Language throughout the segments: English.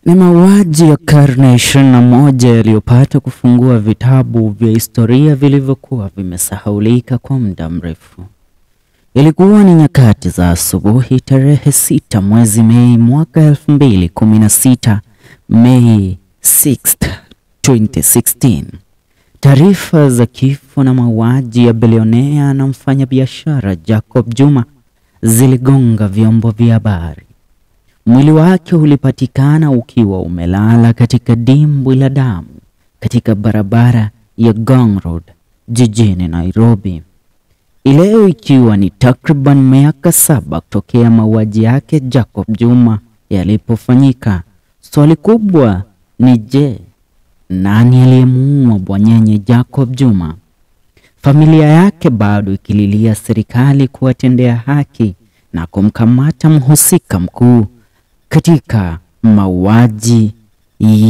Ni mauaji ya karne 21 yaliyopata kufungua vitabu vya historia vilivyokuwa vimesahaulika kwa muda mrefu. Ilikuwa ni nyakati za asubuhi tarehe 6 mwezi Mei mwaka 2016, May 6th, 2016. Taarifa za kifo na mauaji ya bilionea na mfanyabiashara Juma ziligonga vyombo vya habari. Mwili wake ulipatikana ukiwa umelala katika dimbwi la damu katika barabara ya Ngong Road jijini Nairobi. Ileo ikiwa ni takriban miaka 7 kutokea mauaji yake Juma yalipofanyika. Swali kubwa ni je, nani aliyemuua bwanyenye Juma? Familia yake bado ikililia serikali kuwatendea haki na kumkamata mhusika mkuu katika mauaji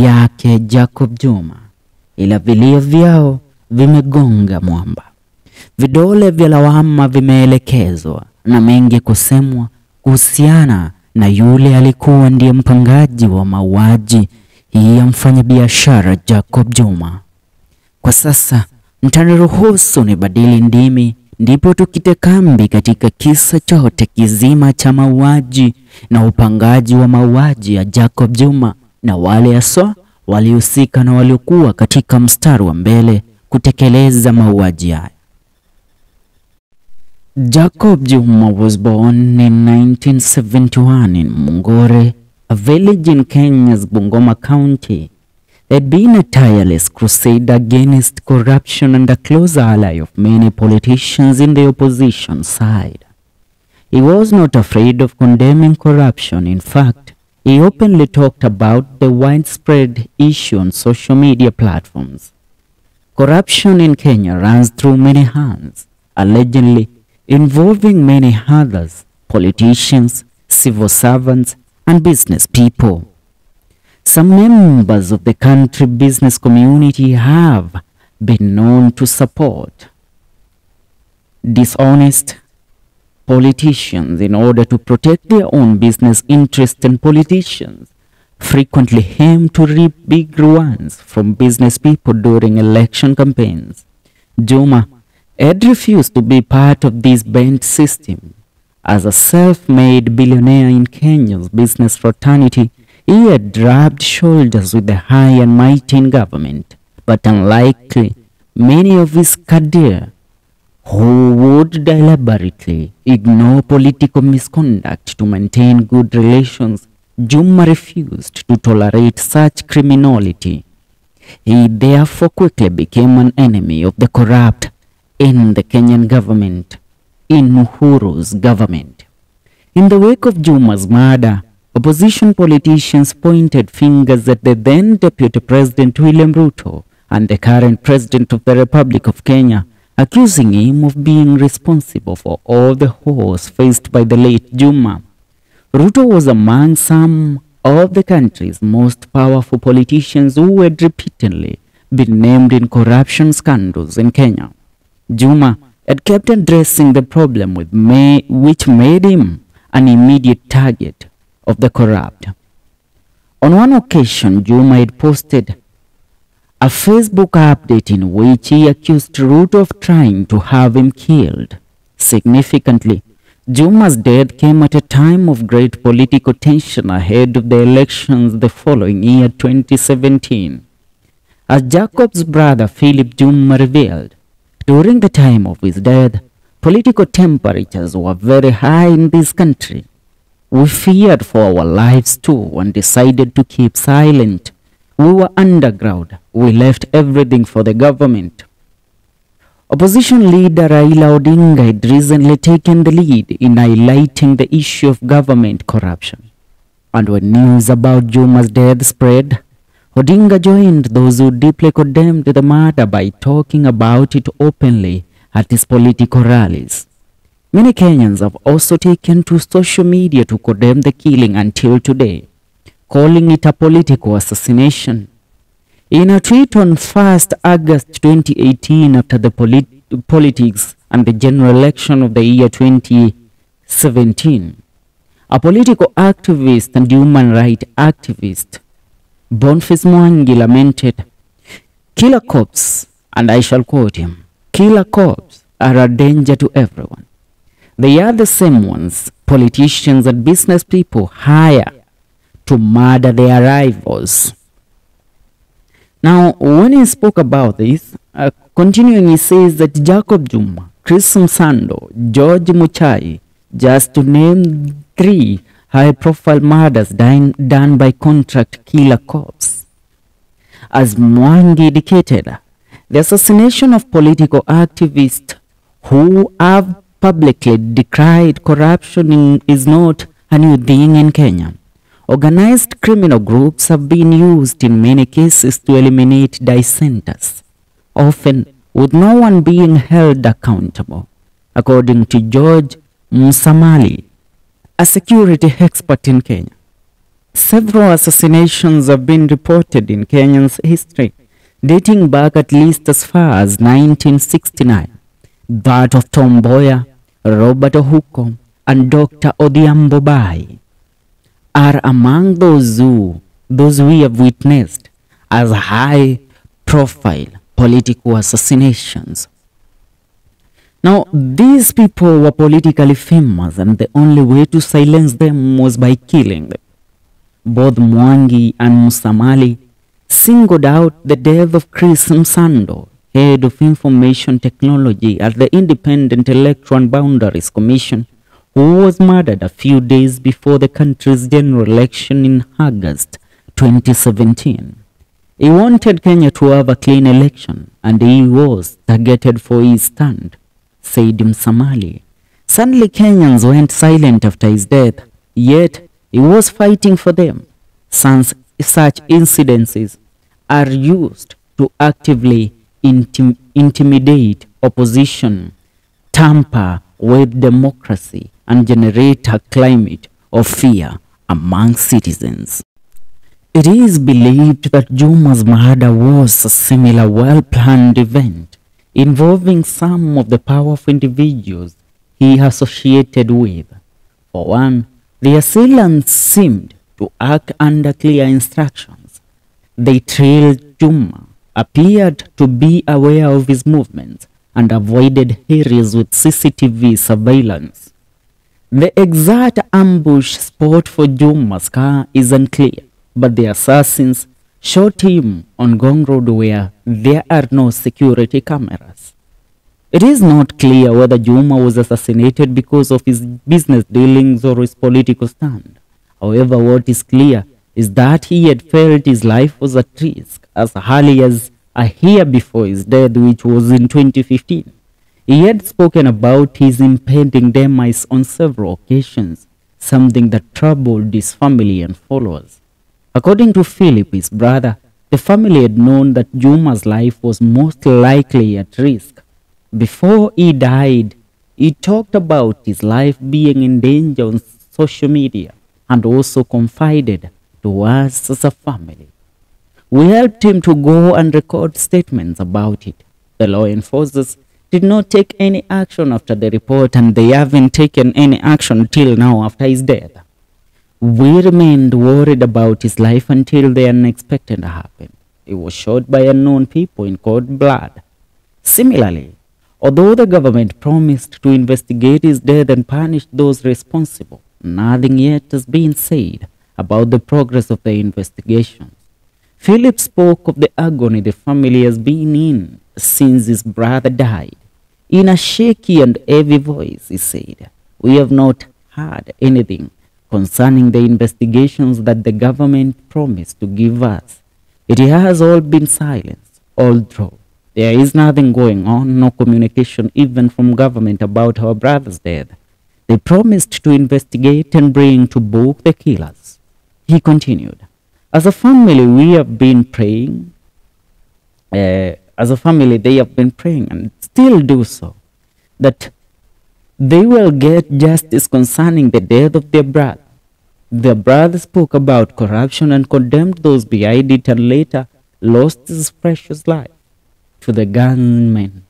yake Juma. Ila vilio vyao vimegonga mwamba. Vidole vya lawama vimeelekezwa na mengi kusemwa kuhusiana na yule alikuwa ndiye mpangaji wa mauaji ya mfanyabiashara Juma. Kwa sasa mtaniruhusu nibadili ndimi, ndipo tukite kambi katika kisa chote kizima cha mauaji na upangaji wa mauaji ya Juma na wale aswa walihusika na waliokuwa katika mstari wa mbele kutekeleza mauaji haya. Juma was born in 1971 in Múrdér, a village in Kenya's Bungoma County. Had been a tireless crusader against corruption and a close ally of many politicians in the opposition side. He was not afraid of condemning corruption. In fact, he openly talked about the widespread issue on social media platforms. Corruption in Kenya runs through many hands, allegedly involving many others, politicians, civil servants, and business people. Some members of the country business community have been known to support dishonest politicians in order to protect their own business interests, and politicians frequently aim to reap big rewards from business people during election campaigns. Juma had refused to be part of this bent system. As a self-made billionaire in Kenya's business fraternity, he had rubbed shoulders with the high and mighty in government, but unlikely many of his cadre who would deliberately ignore political misconduct to maintain good relations, Juma refused to tolerate such criminality. He therefore quickly became an enemy of the corrupt in the Kenyan government, in Uhuru's government. In the wake of Juma's murder, opposition politicians pointed fingers at the then Deputy President William Rutos and the current President of the Republic of Kenya, accusing him of being responsible for all the horrors faced by the late Juma. Rutos was among some of the country's most powerful politicians who had repeatedly been named in corruption scandals in Kenya. Juma had kept addressing the problem which made him an immediate target of the corrupt. On one occasion, Juma had posted a Facebook update in which he accused Rutos of trying to have him killed. Significantly, Juma's death came at a time of great political tension ahead of the elections the following year, 2017. As Jacob's brother Philip Juma revealed, during the time of his death, political temperatures were very high in this country. We feared for our lives too and decided to keep silent. We were underground. We left everything for the government. Opposition leader Raila Odinga had recently taken the lead in highlighting the issue of government corruption. And when news about Juma's death spread, Odinga joined those who deeply condemned the matter by talking about it openly at his political rallies. Many Kenyans have also taken to social media to condemn the killing until today, calling it a political assassination. In a tweet on 1st August 2018, after the politics and the general election of the year 2017, a political activist and human rights activist Boniface Mwangi lamented, "Killer cops," and I shall quote him, "killer cops are a danger to everyone. They are the same ones politicians and business people hire to murder their rivals." Now, when he spoke about this, continuing, he says that Jacob Juma, Chris Msando, George Muchai, just to name 3 high-profile murders done by contract killer cops. As Mwangi indicated, the assassination of political activists who have publicly decried corruption is not a new thing in Kenya. Organized criminal groups have been used in many cases to eliminate dissenters, often with no one being held accountable, according to George Musamali, a security expert in Kenya. Several assassinations have been reported in Kenyan's history, dating back at least as far as 1969. That of Tom Mboya, Robert Ohuko, and Dr. Odhiambo Bai are among those we have witnessed as high-profile political assassinations. Now, these people were politically famous, and the only way to silence them was by killing them. Both Mwangi and Musamali singled out the death of Chris Msando, head of information technology at the Independent Electoral Boundaries Commission, who was murdered a few days before the country's general election in August 2017. He wanted Kenya to have a clean election, and he was targeted for his stand, said Msamali. Suddenly Kenyans went silent after his death, yet he was fighting for them. Since such incidences are used to actively intimidate opposition, tamper with democracy, and generate a climate of fear among citizens. It is believed that Juma's murder was a similar well-planned event involving some of the powerful individuals he associated with. For one, the assailants seemed to act under clear instructions. They trailed Juma, appeared to be aware of his movements, and avoided areas with CCTV surveillance. The exact ambush spot for Juma's car is unclear, but the assassins shot him on Gong Road where there are no security cameras. It is not clear whether Juma was assassinated because of his business dealings or his political stand. However, what is clear is that he had felt his life was at risk as early as a year before his death, which was in 2015. He had spoken about his impending demise on several occasions, something that troubled his family and followers. According to Philip, his brother, the family had known that Juma's life was most likely at risk. Before he died, he talked about his life being in danger on social media and also confided to us as a family. We helped him to go and record statements about it. The law enforcers did not take any action after the report, and they haven't taken any action till now after his death. We remained worried about his life until the unexpected happened. He was shot by unknown people in cold blood. Similarly, although the government promised to investigate his death and punish those responsible, nothing yet has been said about the progress of the investigations. Philip spoke of the agony the family has been in since his brother died. In a shaky and heavy voice, he said, "We have not heard anything concerning the investigations that the government promised to give us. It has all been silenced, although there is nothing going on, no communication even from government about our brother's death. They promised to investigate and bring to book the killers." He continued, "As a family, we have been praying. As a family, they have been praying and still do so, that they will get justice concerning the death of their brother. Their brother spoke about corruption and condemned those behind it, and later lost his precious life to the gunmen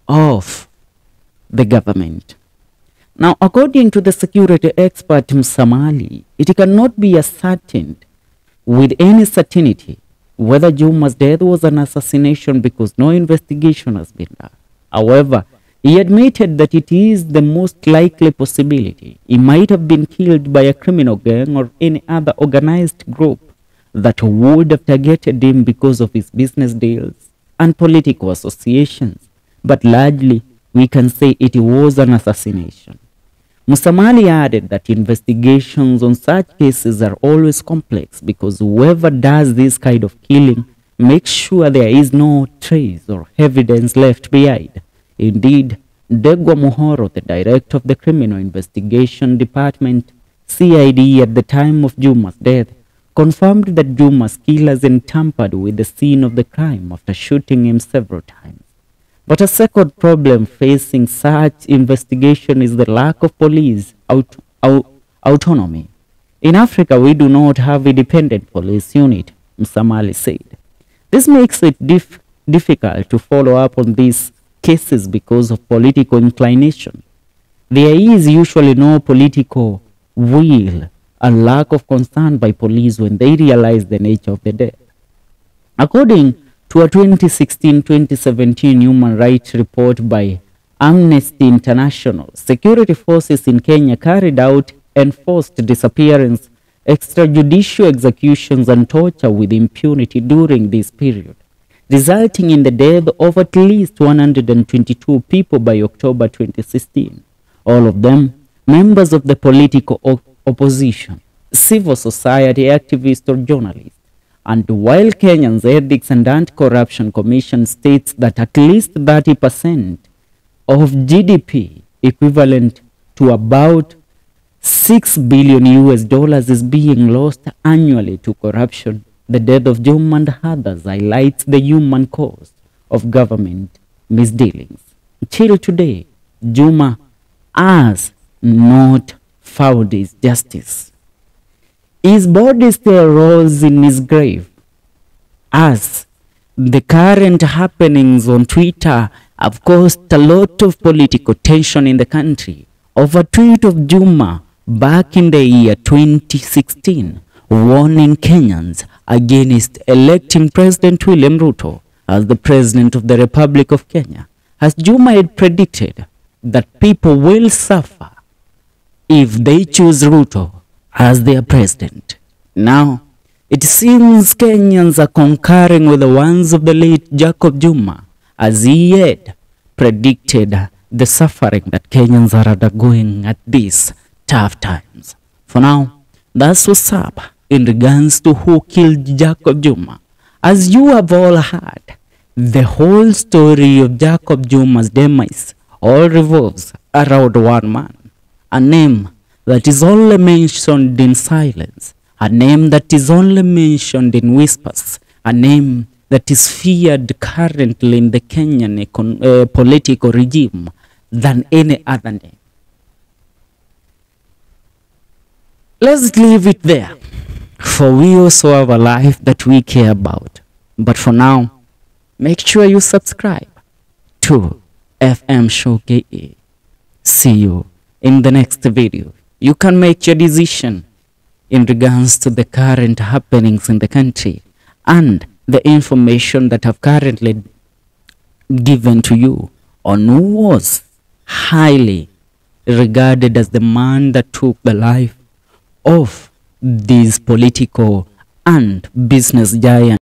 of the government." Now, according to the security expert Msamali, it cannot be ascertained with any certainty whether Juma's death was an assassination because no investigation has been done. However, he admitted that it is the most likely possibility. He might have been killed by a criminal gang or any other organized group that would have targeted him because of his business deals and political associations. But largely, we can say it was an assassination. Musamali added that investigations on such cases are always complex because whoever does this kind of killing makes sure there is no trace or evidence left behind. Indeed, Degwa Muhoro, the director of the Criminal Investigation Department, CID, at the time of Juma's death, confirmed that Juma's killers had tampered with the scene of the crime after shooting him several times. But a second problem facing such investigation is the lack of police autonomy. In Africa, we do not have a independent police unit, Musamali said. This makes it difficult to follow up on these cases because of political inclination. There is usually no political will and lack of concern by police when they realize the nature of the death. According to a 2016-2017 human rights report by Amnesty International, security forces in Kenya carried out enforced disappearance, extrajudicial executions, and torture with impunity during this period, resulting in the death of at least 122 people by October 2016, all of them members of the political opposition, civil society activists, or journalists. And while Kenya's Ethics and Anti-Corruption Commission states that at least 30% of GDP, equivalent to about $6 billion is being lost annually to corruption, the death of Juma and others highlights the human cost of government misdealings. Till today, Juma has not found his justice. His body still rolls in his grave, as the current happenings on Twitter have caused a lot of political tension in the country over a tweet of Juma back in the year 2016, warning Kenyans against electing President William Ruto as the President of the Republic of Kenya, as Juma had predicted that people will suffer if they choose Ruto as their president. Now, it seems Kenyans are concurring with the ones of the late Jacob Juma, as he had predicted the suffering that Kenyans are undergoing at these tough times. For now, that's what's up in regards to who killed Jacob Juma. As you have all heard, the whole story of Jacob Juma's demise all revolves around one man, a name that is only mentioned in silence, a name that is only mentioned in whispers, a name that is feared currently in the Kenyan political regime than any other name. Let's leave it there, for we also have a life that we care about. But for now, make sure you subscribe to FM Show KE. See you in the next video. You can make your decision in regards to the current happenings in the country and the information that I've currently given to you on who was highly regarded as the man that took the life of these political and business giants.